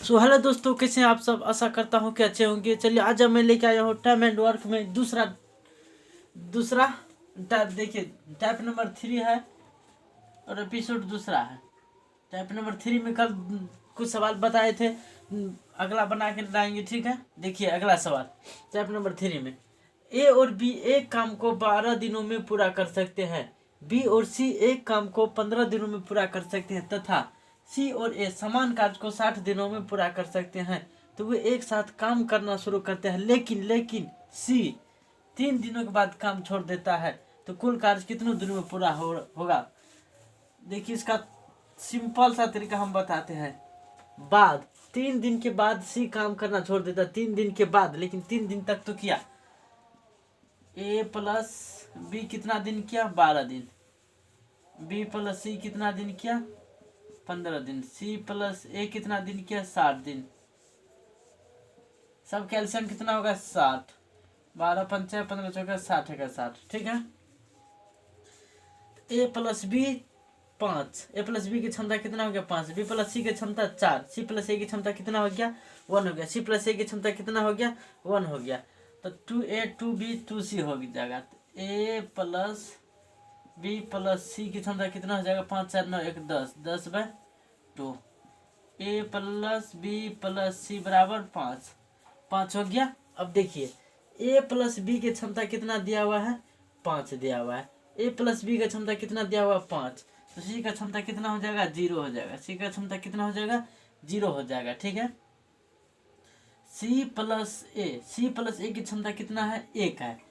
So hello दोस्तों, कैसे हैं आप सब। आशा करता हूँ कि अच्छे होंगे। चलिए आज मैं लेके आया हूँ टाइम एंड वर्क में दूसरा दूसरा टाइप। देखिए टाइप नंबर 3 है और एपिसोड दूसरा है। टाइप नंबर 3 में कल कुछ सवाल बताए थे, अगला बना के लाएंगे। ठीक है, देखिए अगला सवाल टाइप नंबर 3 में ए और बी एक काम को 12 दिनों में पूरा कर सकते हैं। बी और सी एक काम को 15 दिनों में पूरा कर सकते हैं तथा सी और ए समान कार्य को 60 दिनों में पूरा कर सकते हैं। तो वे एक साथ काम करना शुरू करते हैं, लेकिन सी 3 दिनों के बाद काम छोड़ देता है। तो कुल कार्य कितने दिनों में पूरा होगा। देखिए इसका सिंपल सा तरीका हम बताते हैं। बाद 3 दिन के बाद सी काम करना छोड़ देता, 3 दिन के बाद, लेकिन 3 दिन तक तो किया। ए प्लस बी कितना दिन किया, 12 दिन। बी प्लस सी कितना दिन किया, 15 दिन। सी प्लस ए कितना दिन किया, 60 दिन। सब कैल्शियम कितना होगा, 60। 12 पंचा 15 चौका 60 है, 60। ठीक है। ए प्लस बी 5। ए प्लस बी की क्षमता कितना हो गया, 5। बी प्लस सी की क्षमता 4। सी प्लस ए की क्षमता कितना हो गया, 1 हो गया। सी प्लस ए की क्षमता कितना हो गया, 1 हो गया। तो 2A 2B 2C हो जाएगा। ए प्लस बी प्लस सी की क्षमता कितना हो जाएगा, 5 4 9 1 10, 10/2। ए प्लस बी प्लस सी बराबर 5, 5 हो गया। अब देखिए ए प्लस बी की क्षमता कितना दिया हुआ है, 5 दिया हुआ है। ए प्लस बी का क्षमता कितना दिया हुआ, 5। तो सी का क्षमता कितना हो जाएगा, 0 हो जाएगा। सी का क्षमता कितना हो जाएगा, 0 हो जाएगा। ठीक है। सी प्लस ए की क्षमता कितना है, 1 है।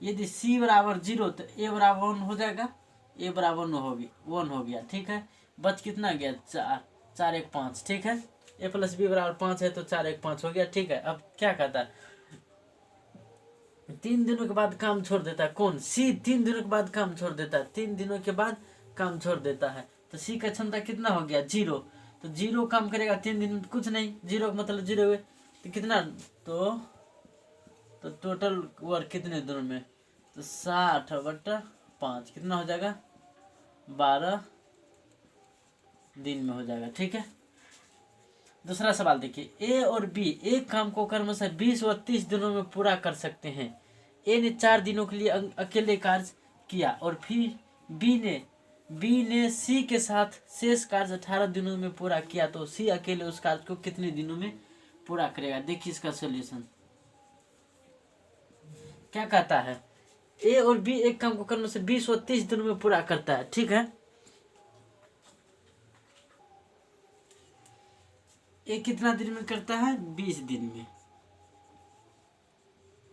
यदि सी बराबर 0 तो ए बराबर 1 हो जाएगा। ए बराबर 1 हो गया। ठीक है। बच कितना गया, 4। 4 1 5। ठीक है। ए प्लस बी बराबर 5 है तो 4 1 5 हो गया। ठीक है। अब क्या कहता है, 3 दिनों के बाद काम छोड़ देता है। कौन, सी 3 दिनों के बाद काम छोड़ देता है। 3 दिनों के बाद काम छोड़ देता है। तो सी का क्षमता कितना हो गया, 0। तो 0 काम करेगा 3 दिन में, कुछ नहीं। 0 का मतलब 0 हुए तो कितना, तो टोटल वर्क कितने दिनों में, तो 60/5 कितना हो जाएगा, 12 दिन में हो जाएगा। ठीक है। दूसरा सवाल देखिए, ए और बी एक काम को क्रमशः 20 व 30 दिनों में पूरा कर सकते हैं। ए ने 4 दिनों के लिए अकेले कार्य किया और फिर बी ने सी के साथ शेष कार्य 18 दिनों में पूरा किया। तो सी अकेले उस कार्य को कितने दिनों में पूरा करेगा। देखिए इसका सोल्यूशन क्या कहता है। ए और बी एक काम को क्रमशः 20 व 30 दिनों में पूरा करता है। ठीक है। ए कितना दिन में करता है, 20 दिन में।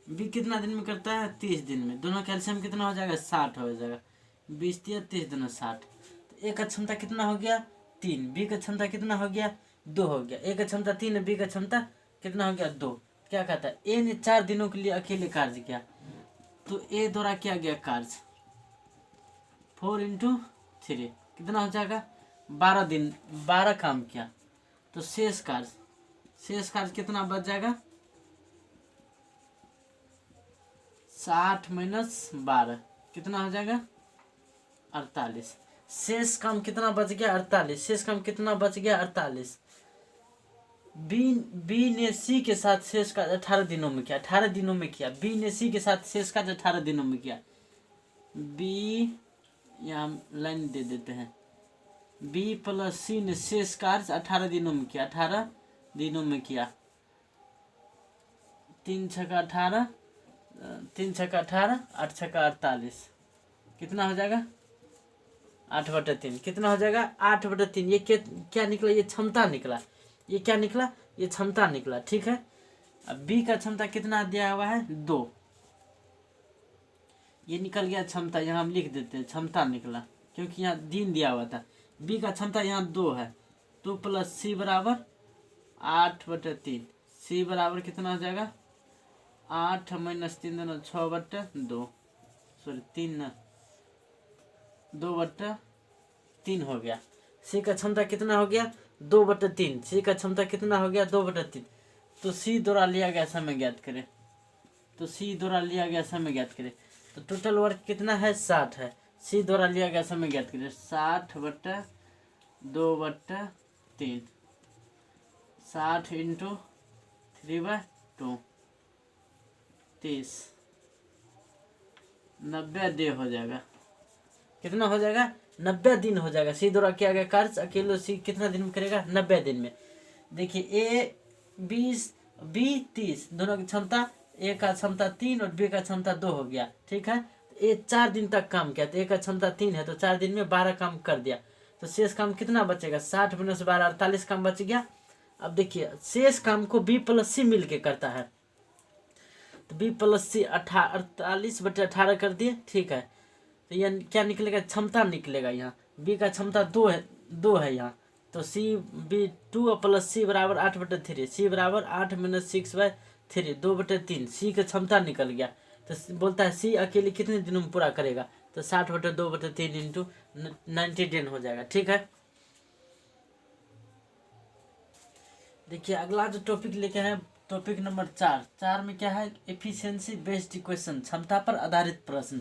बी कितना दिन में करता है, 30 दिन में। दोनों कैल्शियम कितना हो जाएगा, 60 हो जाएगा। 20 या 30 दिनों 60। तो ए का क्षमता कितना हो गया, 3। बी का क्षमता कितना हो गया, 2 हो गया। ए का क्षमता 3 है, बी का क्षमता कितना हो गया, 2। क्या कहता है, ए ने 4 दिनों के लिए अकेले कार्य किया। तो ए द्वारा किया गया कार्य 4 × 3 कितना हो जाएगा, 12 दिन, 12 काम किया। तो शेष कार्य कितना बच जाएगा, 60 - 12 कितना हो जाएगा, 48। शेष काम कितना बच गया, 48। शेष काम कितना बच गया, 48। बी ने सी के साथ शेष का 18 दिनों में किया, 18 दिनों में किया। बी ने सी के साथ शेष का 18 दिनों में किया। बी यहाँ लाइन दे देते हैं। बी प्लस सी ने शेष कार्य 18 दिनों में किया, 18 दिनों में किया। 3 छक्का 18, 3 छक्का 18, 8 छक्का 48 कितना हो जाएगा, 8/3 कितना हो जाएगा, 8/3। ये क्या निकला, ये क्षमता निकला। ये क्या निकला, ये क्षमता निकला। ठीक है। अब बी का क्षमता कितना दिया हुआ है, 2। ये निकल गया क्षमता, यहाँ हम लिख देते हैं क्षमता निकला, क्योंकि यहाँ दिन दिया हुआ था। बी का क्षमता यहाँ 2 है। 2 + सी बराबर 8/3। सी बराबर कितना हो जाएगा, 8 - 3 6/2, सॉरी 3 2/3 हो गया। सी का क्षमता कितना हो गया, 2/3। सी का क्षमता कितना हो गया, 2/3। तो सी द्वारा लिया गया समय ज्ञात करें। तो टोटल वर्क कितना है, 60 है। सी द्वारा लिया गया समय ज्ञात करें, 60/2/3। 60 इंटू 3/2 30 90 डे हो जाएगा। कितना हो जाएगा? 90 दिन हो जाएगा। सी द्वारा किया गया कार्य अकेले सी कितना दिन में करेगा? 90 दिन में। देखिए ए 20 बी 30 दोनों की क्षमता, ए का क्षमता 3 और बी का क्षमता 2 हो गया। ठीक है, तो ए 4 दिन तक काम किया, तो ए का क्षमता 3 है तो 4 दिन में 12 काम कर दिया। तो शेष काम कितना बचेगा? 60 - 12 48 काम बच गया। अब देखिए शेष काम को बी प्लस सी मिल के करता है, तो बी प्लस सी 48/18 कर दिए। ठीक है, तो यह क्या निकलेगा? क्षमता निकलेगा। यहाँ बी का क्षमता 2 है यहाँ, तो सी बी 2 प्लस सी बराबर 8/3, सी बराबर 8 - 6/3 2/3। सी का क्षमता निकल गया, तो बोलता है सी अकेले कितने दिनों में पूरा करेगा? तो 60/2/3 इंटू 90 दिन हो जाएगा। ठीक है, देखिए अगला जो टॉपिक लेके हैं टॉपिक नंबर 4 में क्या है? एफिशिएंसी बेस्ड इक्वेशन, क्षमता पर आधारित प्रश्न।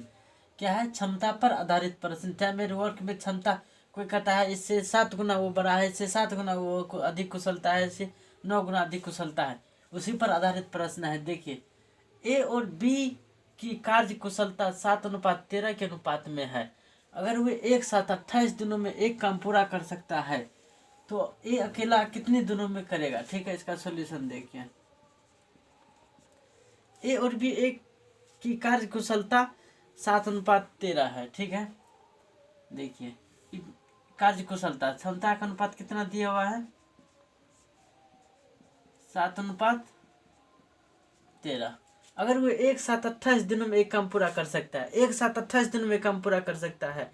क्या है? क्षमता पर आधारित प्रश्न। टाइम एंड वर्क में क्षमता, कोई कहता है इससे 7 गुना वो बड़ा है, इससे 7 गुना वो अधिक कुशलता है, इससे 9 गुना अधिक कुशलता है, उसी पर आधारित प्रश्न है। देखिए ए और बी की कार्य कुशलता 7:13 के अनुपात में है। अगर वे एक साथ 28 दिनों में एक काम पूरा कर सकता है तो ए अकेला कितने दिनों में करेगा? ठीक है, इसका सॉल्यूशन देखिए। ए और बी एक की कार्य कुशलता 7:13 है। ठीक है, देखिए कार्य कुशलता, क्षमता का अनुपात कितना दिया हुआ है? 7:13। अगर वो एक साथ 28 दिनों में एक काम पूरा कर सकता है, एक साथ 28 दिनों में काम पूरा कर सकता है,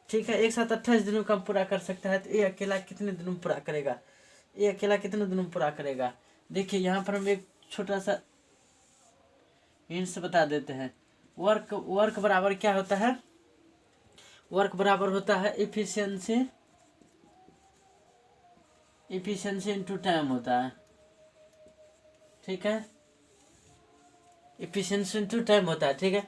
ठीक है, एक साथ 28 दिनों में काम पूरा कर सकता है, तो ये अकेला कितने दिनों में पूरा करेगा? ये अकेला कितने दिनों में पूरा करेगा? देखिए यहाँ पर हम एक छोटा सा हिंट बता देते हैं। वर्क बराबर क्या होता है? वर्क बराबर होता है इफिशियंसी इंटू टाइम होता है। ठीक है, इफिशियंसी इंटू टाइम होता है। ठीक है,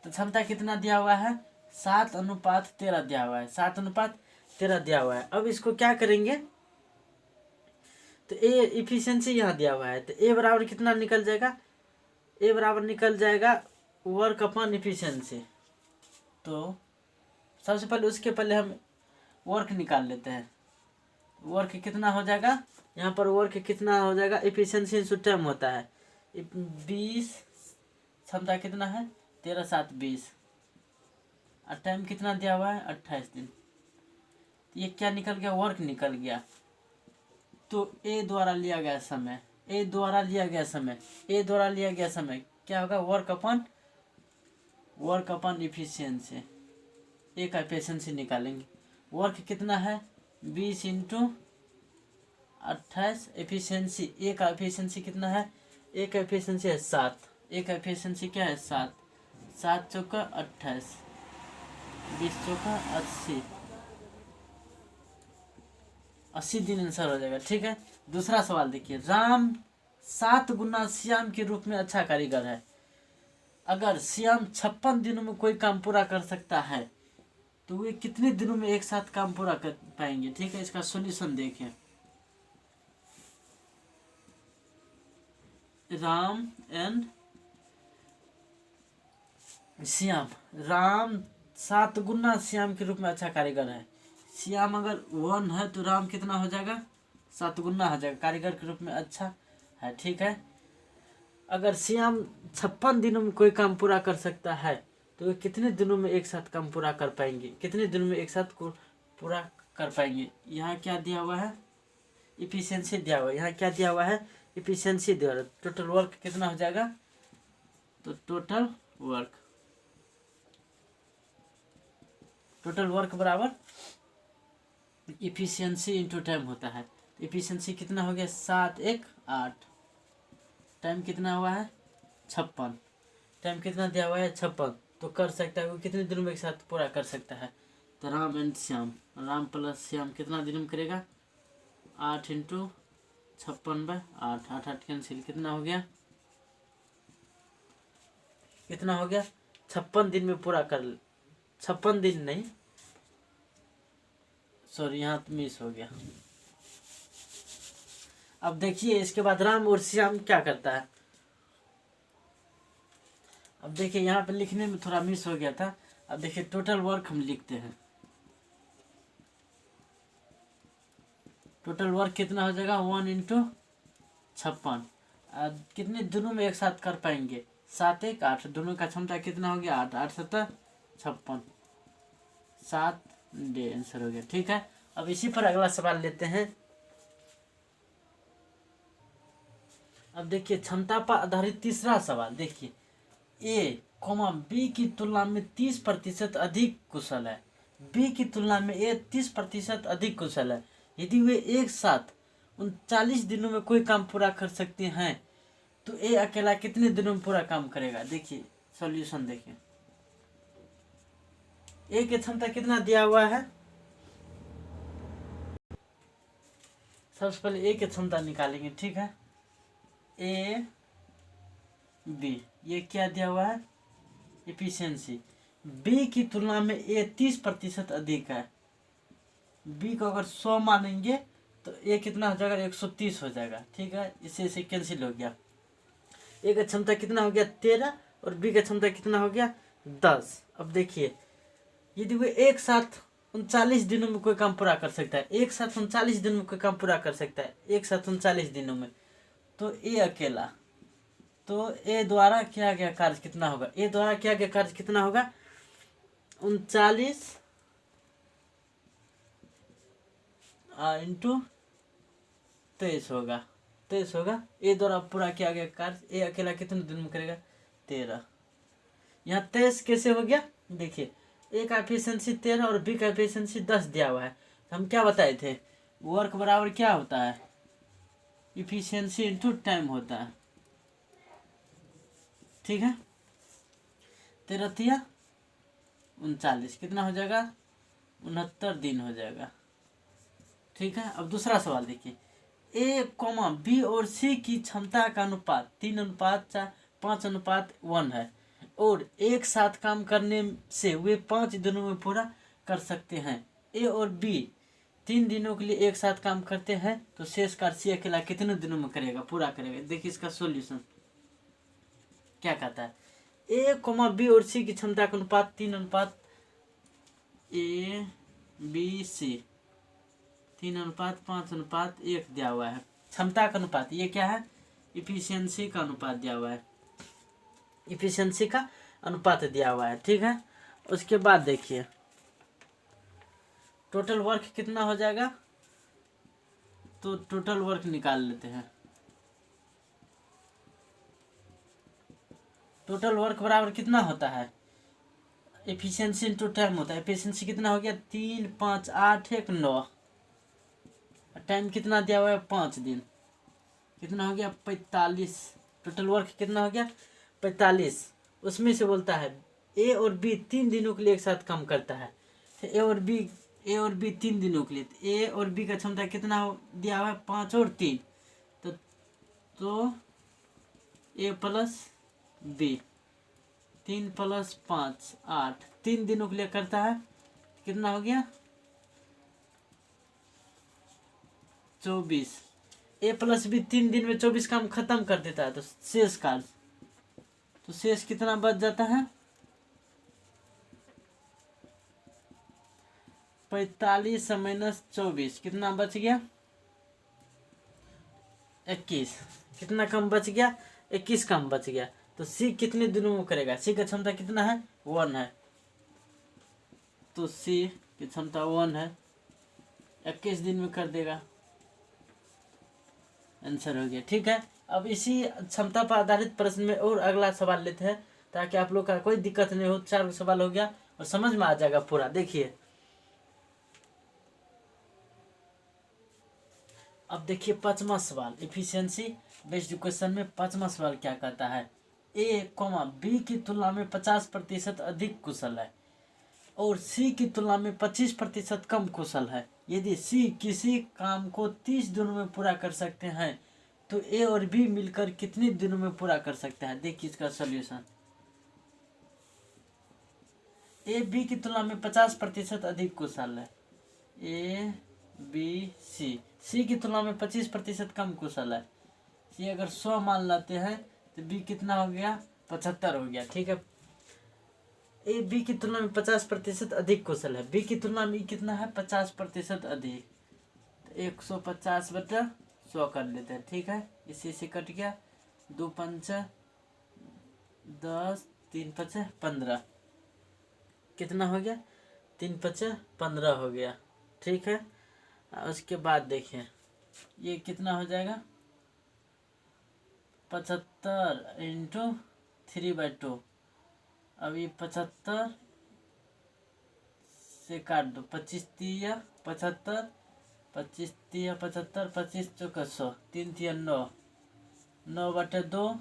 तो क्षमता कितना दिया हुआ है? 7:13 दिया हुआ है, 7:13 दिया हुआ है। अब इसको क्या करेंगे? तो ए इफिशियंसी यहाँ दिया हुआ है, तो ए बराबर कितना निकल जाएगा? ए बराबर निकल जाएगा वर्क अपॉन इफिशियंसी। तो सबसे पहले उसके पहले हम वर्क निकाल लेते हैं। वर्क कितना हो जाएगा? यहाँ पर वर्क कितना हो जाएगा? इफिशियंसी इंटू टाइम होता है 20, क्षमता कितना है? 13 - 7 20, और टाइम कितना दिया हुआ है? 28 दिन। तो ये क्या निकल गया? वर्क निकल गया। तो ए द्वारा लिया गया समय, ए द्वारा लिया गया समय क्या होगा? Work upon efficiency. ए का एफिशिएंसी निकालेंगे। वर्क कितना है? 20 × 28। एफिशिएंसी, ए का एफिशिएंसी कितना है? ए का एफिशिएंसी है 7। ए का एफिशिएंसी क्या है? 7। 7 चौका 28, 20 चौका 80, 80 दिन आंसर हो जाएगा। ठीक है, दूसरा सवाल देखिए। राम 7 गुना श्याम के रूप में अच्छा कारीगर है। अगर श्याम 56 दिनों में कोई काम पूरा कर सकता है तो वे कितने दिनों में एक साथ काम पूरा कर पाएंगे? ठीक है, इसका सॉल्यूशन देखें। राम एंड श्याम, राम 7 गुना श्याम के रूप में अच्छा कारीगर है। श्याम अगर 1 है तो राम कितना हो जाएगा? 7 गुना हो जाएगा, कारीगर के रूप में अच्छा है। ठीक है, अगर श्याम 56 दिनों में कोई काम पूरा कर सकता है तो वे कितने दिनों में एक साथ काम पूरा कर पाएंगे? कितने दिनों में एक साथ पूरा कर पाएंगे? यहाँ क्या दिया हुआ है? इफिशियंसी दिया हुआ है। यहाँ क्या दिया हुआ है? इफिशियंसी दिया हुआ है। टोटल वर्क कितना हो जाएगा? तो टोटल वर्क बराबर इफिशियंसी इंटू टाइम होता है। इफिशियंसी कितना हो गया? 7 1 8। टाइम कितना हुआ है? 56। टाइम कितना दिया हुआ है? 56। तो कर सकता है वो कितने दिनों में एक साथ पूरा कर सकता है? तो राम एंड श्याम, राम प्लस श्याम कितना दिन में करेगा? 8 × 56/8, 8 8 कैंसिल, कितना हो गया? 56 दिन में पूरा कर। 56 दिन नहीं, सॉरी यहाँ तो मिस हो गया। अब देखिए इसके बाद राम और श्याम क्या करता है। अब देखिए यहाँ पे लिखने में थोड़ा मिस हो गया था। अब देखिए टोटल वर्क हम लिखते हैं। टोटल वर्क कितना हो जाएगा 1 × 56। कितने दिनों में एक साथ कर पाएंगे 7 1 8। दोनों का क्षमता कितना हो गया 8 8 7 56 7 डे आंसर हो गया। ठीक है, अब इसी पर अगला सवाल लेते हैं। अब देखिए क्षमता पर आधारित तीसरा सवाल देखिए। ए कॉमा बी की तुलना में 30% अधिक कुशल है। बी की तुलना में ए 30% अधिक कुशल है। यदि वे एक साथ 39 दिनों में कोई काम पूरा कर सकते हैं तो ए अकेला कितने दिनों में पूरा काम करेगा। देखिए सॉल्यूशन देखिए। ए की क्षमता कितना दिया हुआ है। सबसे पहले ए की क्षमता निकालेंगे। ठीक है, ए बी ये क्या दिया हुआ है एफिशिएंसी। बी की तुलना में ए 30% अधिक है। बी को अगर 100 मानेंगे तो ए कितना हो जाएगा 130 हो जाएगा। ठीक है, इससे इसे कैंसिल हो गया। ए का क्षमता कितना हो गया 13 और बी का क्षमता कितना हो गया 10। अब देखिए यदि वे एक साथ 39 दिनों में कोई काम पूरा कर सकता है, एक साथ 39 दिनों में कोई काम पूरा कर सकता है, एक साथ 39 दिनों में, तो ए अकेला, तो ए द्वारा किया गया कार्य कितना होगा। ए द्वारा किया गया कार्य कितना होगा 39 × 23 होगा। 23 होगा। ए द्वारा पूरा किया गया कार्य ए अकेला कितने दिन में करेगा 13। यहाँ 23 कैसे हो गया देखिए। ए का एफिशिएंसी 13 और बी का एफिशिएंसी 10 दिया हुआ है। तो हम क्या बताए थे वर्क बराबर क्या होता है इफिशियंसी इंटू टाइम होता है। ठीक है, 13 39 कितना हो जाएगा 69 दिन हो जाएगा। ठीक है, अब दूसरा सवाल देखिए। ए कॉमा बी और सी की क्षमता का अनुपात 3:4 5:1 है और एक साथ काम करने से वे 5 दिनों में पूरा कर सकते हैं। ए और बी 3 दिनों के लिए एक साथ काम करते हैं तो शेष कार्य सी अकेला कितने दिनों में करेगा पूरा करेगा। देखिए इसका सॉल्यूशन क्या कहता है। ए कॉमा बी और सी की क्षमता का अनुपात 3:1 दिया हुआ है। क्षमता का अनुपात ये क्या है इफिशियंसी का अनुपात दिया हुआ है। इफिशियंसी का अनुपात दिया हुआ है। ठीक है, उसके बाद देखिए टोटल वर्क कितना हो जाएगा, तो टोटल वर्क निकाल लेते हैं। टोटल वर्क बराबर कितना होता है एफिशिएंसी इंटू टाइम होता है। एफिशिएंसी कितना हो गया 3 5 8 1 9। टाइम कितना दिया हुआ है 5 दिन। कितना हो गया 45। टोटल वर्क कितना हो गया 45। उसमें से बोलता है ए और बी 3 दिनों के लिए एक साथ काम करता है। तो ए और बी 3 दिनों के लिए, तो ए और बी का क्षमता कितना दिया हुआ है 5 और 3। तो ए प्लस बी 3 + 5 8 3 दिनों के लिए करता है। कितना हो गया 24। ए प्लस बी 3 दिन में 24 काम खत्म कर देता है। तो शेष कार्य, तो शेष कितना बच जाता है 45 - 24 कितना बच गया 21। कितना कम बच गया 21 कम बच गया। तो सी कितने दिनों में करेगा। सी का क्षमता कितना है 1 है। तो सी की क्षमता 1 है 21 दिन में कर देगा। आंसर हो गया। ठीक है, अब इसी क्षमता पर आधारित प्रश्न में और अगला सवाल लेते हैं ताकि आप लोग का कोई दिक्कत नहीं हो। 4 सवाल हो गया और समझ में आ जाएगा पूरा। देखिए अब देखिए 5वां सवाल इफिशियंसी बेस्ड क्वेश्चन में 5वां सवाल क्या कहता है। ए कॉमा बी की तुलना में 50% अधिक कुशल है और सी की तुलना में 25% कम कुशल है। यदि सी किसी काम को 30 दिनों में पूरा कर सकते हैं तो ए और बी मिलकर कितने दिनों में पूरा कर सकता है। देखिए इसका सॉल्यूशन। ए बी की तुलना में 50% अधिक कुशल है। ए बी सी सी की तुलना में 25% कम कुशल है। सी अगर 100 मान लेते हैं तो बी कितना हो गया, 75 हो गया। ठीक है, ए बी की तुलना में 50% अधिक कुशल है। बी की तुलना में कितना है, 50% अधिक। तो 150/100 कर लेते हैं। ठीक है, इसी से कट गया, 2 पंच 10, 3 5 15, कितना हो गया, 3 5 15 हो गया। ठीक है, उसके बाद देखिए ये कितना हो जाएगा, 75 × 3/2। अब ये 75 से काट दो, 25 3 75, 25 3 75, 25 चौका 100, 3 3 9, 9/2,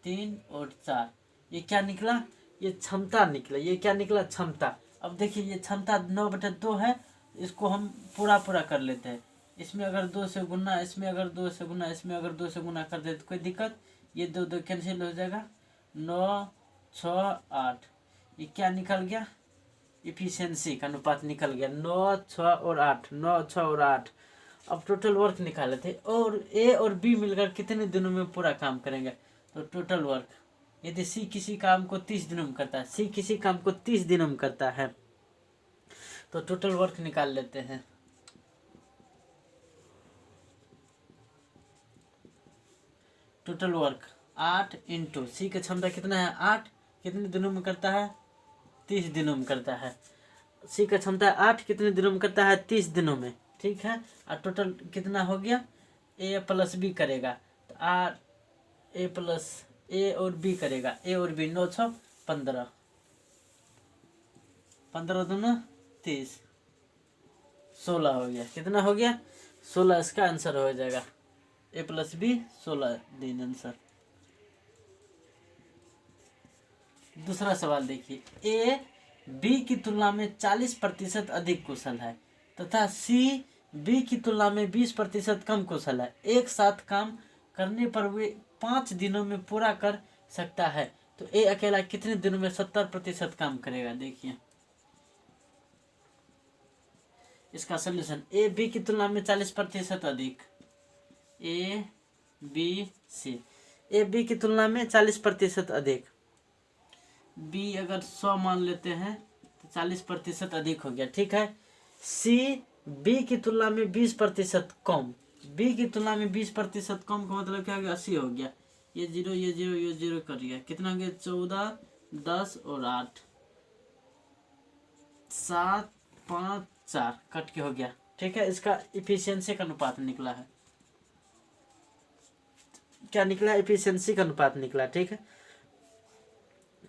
3 और 4। ये क्या निकला, ये क्षमता निकला। ये क्या निकला, क्षमता। अब देखिए ये क्षमता 9/2 है, इसको हम पूरा कर लेते हैं। इसमें अगर 2 से गुना, इसमें अगर 2 से गुना, इसमें अगर 2 से गुना कर दे तो कोई दिक्कत, ये 2 2 कैंसिल हो जाएगा, 9 6 8। ये क्या निकल गया, इफिशियंसी का अनुपात निकल गया, 9 6 और 8, 9 6 और 8। अब टोटल वर्क निकाले थे, और ए और बी मिलकर कितने दिनों में पूरा काम करेंगे। तो टोटल वर्क, यदि सी किसी काम को 30 दिनों में करता है, सी किसी काम को 30 दिनों में करता है, तो टोटल वर्क निकाल लेते हैं। टोटल वर्क 8 × सी का क्षमता कितना है, 8, कितने दिनों में करता है, 30 दिनों में करता है। सी का क्षमता 8, कितने दिनों में करता है, 30 दिनों में। ठीक है, और टोटल कितना हो गया, ए प्लस बी करेगा, तो आर ए प्लस ए और बी करेगा, ए और बी, 9 6 15, 15 दूना 30, 16 हो गया। कितना हो गया, 16 इसका आंसर हो जाएगा। ए प्लस बी 16 दिन आंसर। दूसरा सवाल देखिए, ए बी की तुलना में 40% अधिक कुशल है तथा सी बी की तुलना में 20% कम कुशल है। एक साथ काम करने पर वे 5 दिनों में पूरा कर सकता है, तो ए अकेला कितने दिनों में 70% काम करेगा। देखिए इसका सोल्यूशन, ए बी की तुलना में 40% अधिक, A B C, A B की तुलना में 40% अधिक, बी अगर 100 मान लेते हैं तो 40% अधिक हो गया। ठीक है, सी बी की तुलना में 20% कम, बी की तुलना में 20% कम का मतलब क्या हो गया, 80 हो गया। ये 0 ये 0 ये 0 कर गया, कितना हो गया, 14 10 और 8, 7 5 4 कट के हो गया। ठीक है, इसका इफिशियंसी का अनुपात निकला है, क्या निकला, इफिशियंसी का अनुपात निकला। ठीक है,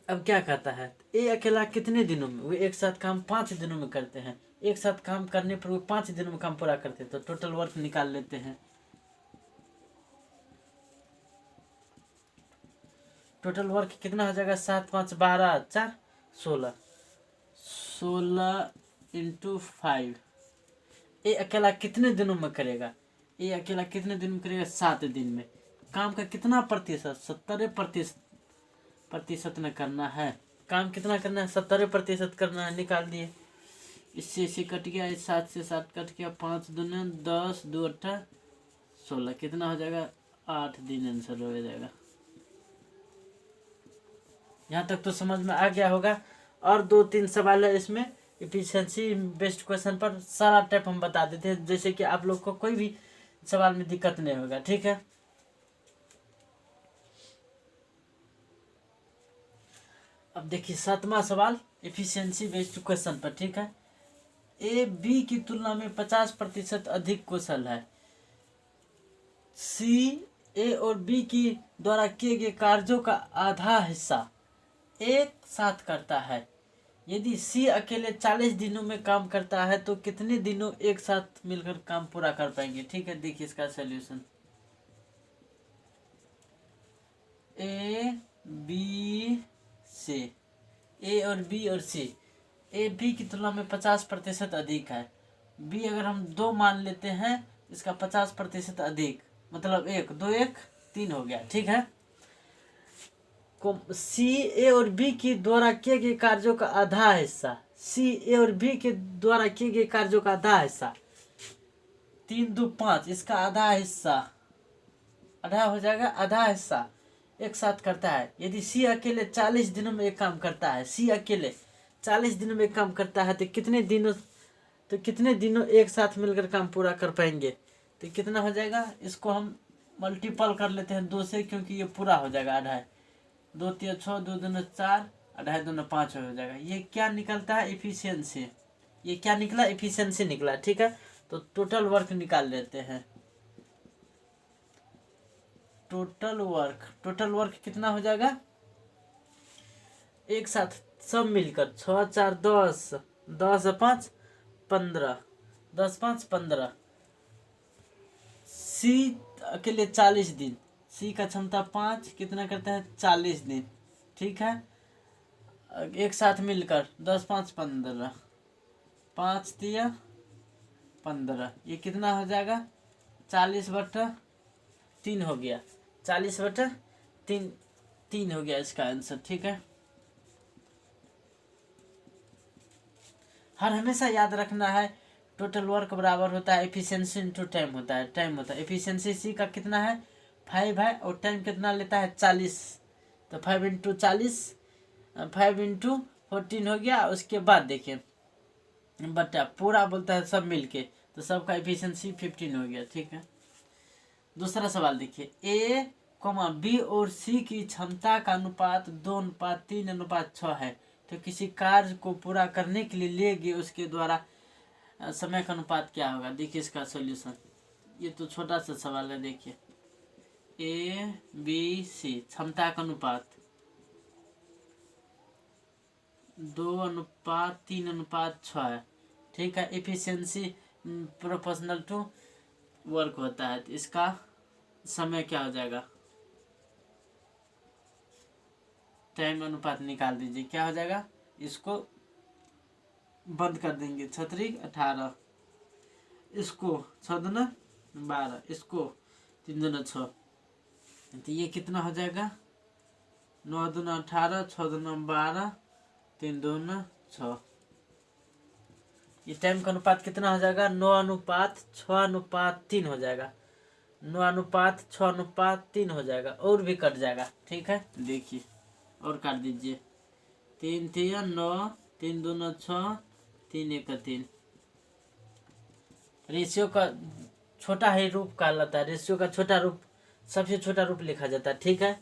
अब क्या कहता है, ए अकेला कितने दिनों में, वे एक साथ काम 5 दिनों में करते हैं। एक साथ काम करने पर वे 5 दिनों में काम पूरा करते हैं, तो टोटल वर्क निकाल लेते हैं। टोटल वर्क कितना हो जाएगा, 7 5 12 4 16, 16 × 5। ए अकेला कितने दिनों में करेगा, ए अकेला कितने दिन में करेगा, 7 दिन में। काम का कितना प्रतिशत, 70% में करना है। काम कितना करना है, 70% करना है, निकाल दिए। इससे इसे कट गया, 7 से 7 कट गया, 5 दूना 10, 2 8 16, कितना हो जाएगा, 8 दिन आंसर हो जाएगा। यहाँ तक तो समझ में आ गया होगा। और 2-3 सवाल है इसमें इफिशियंसी बेस्ड क्वेश्चन पर, सारा टाइप हम बता देते हैं, जैसे कि आप लोग को कोई भी सवाल में दिक्कत नहीं होगा। ठीक है, अब देखिए 7वां सवाल इफिशियंसी बेस्ड क्वेश्चन पर। ठीक है, ए बी की तुलना में 50% अधिक कुशल है। सी ए और बी की द्वारा किए गए कार्यों का आधा हिस्सा एक साथ करता है। यदि सी अकेले 40 दिनों में काम करता है तो कितने दिनों एक साथ मिलकर काम पूरा कर पाएंगे। ठीक है, देखिए इसका सोल्यूशन, ए बी सी, ए और बी और सी, ए बी की तुलना में 50% अधिक है। बी अगर हम 2 मान लेते हैं, इसका 50% अधिक, मतलब 1 2 1 3 हो गया। ठीक है, सी ए और बी के द्वारा किए गए कार्यों का आधा हिस्सा, सी ए और बी के द्वारा किए गए कार्यों का आधा हिस्सा 3 2 5, इसका आधा हिस्सा, आधा हो जाएगा, आधा हिस्सा एक साथ करता है। यदि सी अकेले 40 दिनों में एक काम करता है, सी अकेले 40 दिनों में एक काम करता है, तो कितने दिनों एक साथ मिलकर काम पूरा कर पाएंगे? तो कितना हो जाएगा, इसको हम मल्टीपल कर लेते हैं 2 से, क्योंकि ये पूरा हो जाएगा आधा है। 2 3 6, 2 2 4, आधा 2 5 हो जाएगा। ये क्या निकलता है, इफिशियंसी। ये क्या निकला, इफिशियंसी निकला। ठीक है, तो टोटल वर्क निकाल लेते हैं। टोटल वर्क कितना हो जाएगा, एक साथ सब मिलकर 6 4 10, 10 5 15, 10 5 15। सी अकेले 40 दिन, सी का क्षमता 5 कितना करता है, 40 दिन। ठीक है, एक साथ मिलकर 10 5 15, 5 3 15, ये कितना हो जाएगा, 40/3 हो गया, 40/3 हो गया इसका आंसर। ठीक है, हर हमेशा याद रखना है, टोटल वर्क बराबर होता है एफिशिएंसी इंटू टाइम होता है। टाइम होता है एफिशिएंसी सी का कितना है, 5 है, और टाइम कितना लेता है, 40। तो 5 × 40, 5 × 14 हो गया। उसके बाद देखिए बटा पूरा बोलता है सब मिलके, तो सबका एफिशिएंसी 15 हो गया। ठीक है, दूसरा सवाल देखिए, ए कॉमा बी और सी की क्षमता का अनुपात 2:3:6 है, तो किसी कार्य को पूरा करने के लिए लिए गए उसके द्वारा समय का अनुपात क्या होगा। देखिए इसका सॉल्यूशन, ये तो छोटा सा सवाल है। देखिए ए बी सी क्षमता का अनुपात 2:3:6 है। ठीक है, एफिशिएंसी प्रोपोर्शनल टू वर्क होता है, तो इसका समय क्या हो जाएगा, टाइम अनुपात निकाल दीजिए, क्या हो जाएगा, इसको बंद कर देंगे, 6 18, इसको 6 दूना 12, इसको 3 दूना 6, तो ये कितना हो जाएगा, 9 दूना 18, 6 दूना 12, 3 दूना 6। ये टाइम का अनुपात कितना हो जाएगा, 9:6:3 हो जाएगा, 9:6:3 हो जाएगा, और भी कट जाएगा। ठीक है, देखिए और काट दीजिए, 3 3 9, 3 दूना 6, 3 1 3। रेशियो का छोटा ही रूप कहलाता है, रेशियो का छोटा रूप, सबसे छोटा रूप लिखा जाता है। ठीक है,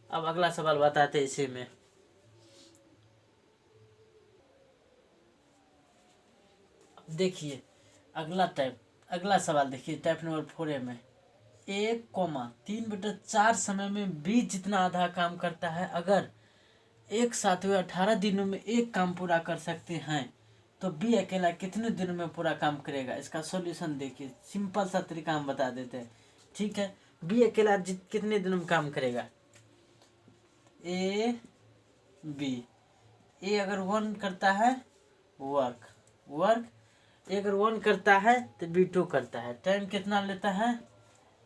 अब अगला सवाल बताते हैं इसी में। देखिए अगला सवाल देखिए, टाइप नंबर 4 में 1,3/4 समय में बी जितना आधा काम करता है, अगर एक साथ वे 18 दिनों में एक काम पूरा कर सकते हैं, तो बी अकेला कितने दिनों में पूरा काम करेगा। इसका सॉल्यूशन देखिए, सिंपल सा तरीका हम बता देते हैं। ठीक है, बी अकेला कितने दिनों में काम करेगा, ए अगर 1 करता है वर्क, ए अगर 1 करता है तो बी 2 करता है। टाइम कितना लेता है,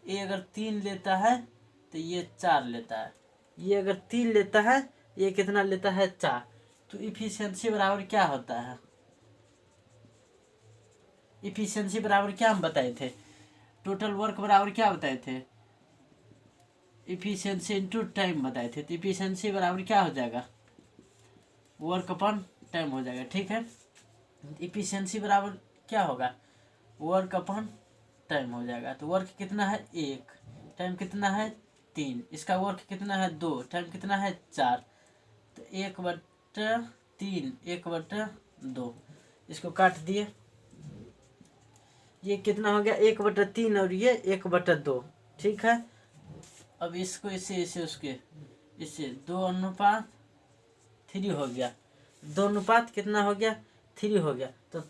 ए अगर 3 लेता है तो ये 4 लेता है, ये अगर 3 लेता है ये कितना लेता है, 4। तो इफिशियंसी बराबर क्या होता है, इफिशियंसी बराबर क्या हम बताए थे, टोटल वर्क बराबर क्या बताए थे, इफिशियंसी इंटू टाइम बताए थे। तो इफिशियंसी बराबर क्या हो जाएगा, वर्क अपॉन टाइम हो जाएगा। ठीक है, इफिशियंसी बराबर क्या होगा, वर्क अपॉन टाइम हो जाएगा। तो वर्क कितना है 1, टाइम कितना है 3, इसका वर्क कितना है 2, टाइम कितना है 4। तो 1/3, 1/2, इसको काट दिए, ये कितना हो गया 1/3 और ये 1/2। ठीक है, अब इसको इससे 2:3 हो गया, 2 कितना हो गया 3 हो गया। तो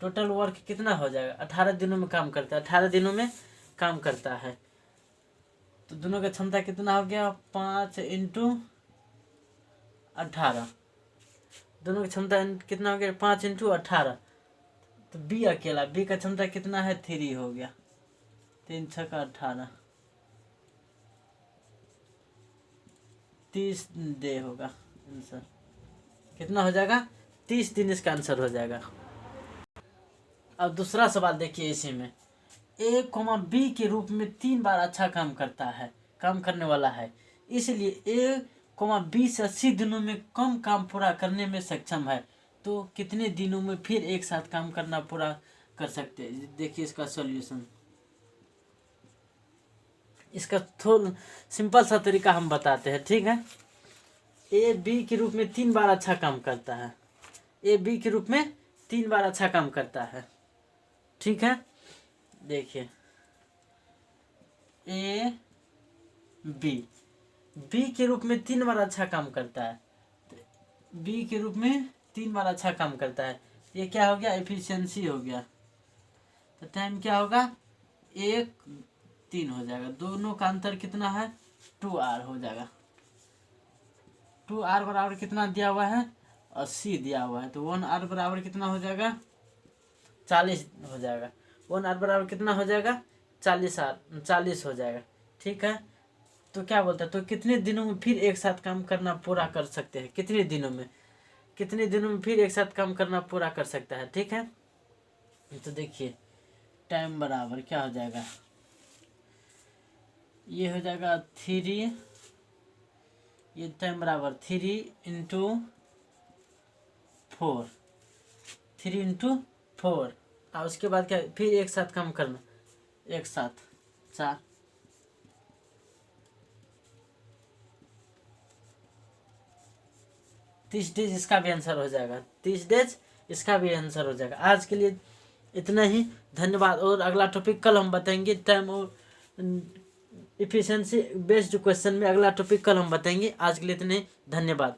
टोटल वर्क कितना हो जाएगा, 18 दिनों में काम करता है, 18 दिनों में काम करता है। तो दोनों का क्षमता कितना हो गया, 5 × 18, दोनों की क्षमता कितना हो गया, 5 × 18। तो बी अकेला, बी का क्षमता कितना है 3 हो गया, 3 6 का 18, 30 डे होगा। आंसर कितना हो जाएगा, 30 दिन इसका आंसर हो जाएगा। अब दूसरा सवाल देखिए, इसी में ए कोमा बी के रूप में 3 बार अच्छा काम करता है, काम करने वाला है, इसलिए ए कोमा बी से 80 दिनों में कम काम पूरा करने में सक्षम है, तो कितने दिनों में फिर एक साथ काम करना पूरा कर सकते हैं। देखिए इसका सॉल्यूशन, इसका थोड़ा सिंपल सा तरीका हम बताते हैं, ठीक है। ए बी के रूप में 3 बार अच्छा काम करता है, ए बी के रूप में 3 बार अच्छा काम करता है, ठीक है। देखिए ए बी बी के रूप में 3 बार अच्छा काम करता है, बी के रूप में 3 बार अच्छा काम करता है, ये क्या हो गया, एफिशिएंसी हो गया। तो टाइम क्या होगा, 1:3 हो जाएगा, दोनों का अंतर कितना है, 2R हो जाएगा। 2R बराबर कितना दिया हुआ है, 80 दिया हुआ है, तो 1R बराबर कितना हो जाएगा, 40 हो जाएगा। 1R बराबर कितना हो जाएगा, 40 हो जाएगा, ठीक है। तो क्या बोलता है, तो कितने दिनों में फिर एक साथ काम करना पूरा कर सकते हैं, कितने दिनों में फिर एक साथ काम करना पूरा कर सकता है, ठीक है। तो देखिए टाइम बराबर क्या हो जाएगा, ये हो जाएगा 3, ये टाइम बराबर 3 इंटू 4, 3 इंटू 4, और उसके बाद क्या, फिर एक साथ काम करना, एक साथ 4, 30 डेज इसका भी आंसर हो जाएगा, 30 डेज इसका भी आंसर हो जाएगा। आज के लिए इतना ही, धन्यवाद। और अगला टॉपिक कल हम बताएंगे, टाइम और इफिशिएंसी बेस्ड क्वेश्चन में अगला टॉपिक कल हम बताएंगे। आज के लिए इतने, धन्यवाद।